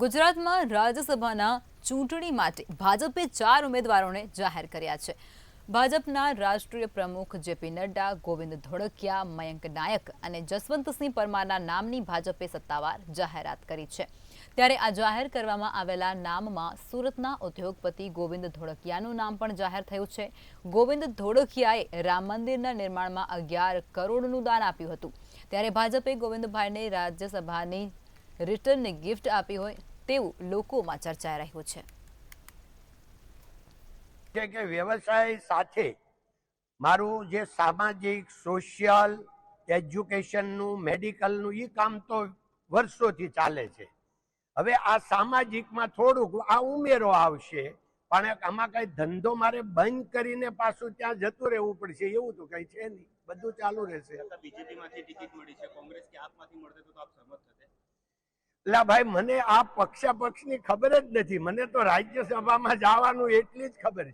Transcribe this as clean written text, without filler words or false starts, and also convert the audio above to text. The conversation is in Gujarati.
ગુજરાતમાં રાજ્યસભાના ચૂંટણી માટે ભાજપે 4 ઉમેદવારોને જાહેર કર્યા છે. ભાજપના રાષ્ટ્રીય પ્રમુખ જેપી નડ્ડા, ગોવિંદ ધોળકિયા, મયંક નાયક અને જસવંતસિંહ પરમારના નામની ભાજપે સત્તાવાર જાહેરાત કરી છે. ત્યારે આ જાહેર કરવામાં આવેલા નામમાં સુરતના ઉદ્યોગપતિ ગોવિંદ ધોળકિયાનું નામ પણ જાહેર થયું છે. ગોવિંદ ધોળકિયાએ રામ મંદિરના નિર્માણમાં 11 કરોડનું દાન આપ્યું હતું. ત્યારે ભાજપે ગોવિંદભાઈને રાજ્યસભાની રિટર્નની ગિફ્ટ આપી હોય તેવું લોકોમાં ચર્ચાઈ રહ્યું છે. કે વ્યવસાય સાથે મારું જે સામાજિક સોશિયલ એજ્યુકેશનનું મેડિકલનું એ કામ તો વર્ષોથી ચાલે છે. હવે આ સામાજિકમાં થોડુંક આ ઉમેરો આવશે, પણ આમાં કઈ ધંધો મારે બંધ કરીને પાછું ત્યાં જતું રહેવું પડશે એવું તો કઈ છે નહીં, બધું ચાલુ રહેશે. બીજેપીમાંથી ટિકિટ મળી છે, કોંગ્રેસ કે આપમાંથી મળશે તો આપ સહમત થશે? એટલે ભાઈ મને આ પક્ષની ખબર જ નથી. મને તો રાજ્યસભામાં જવાનું એટલી જ ખબર છે.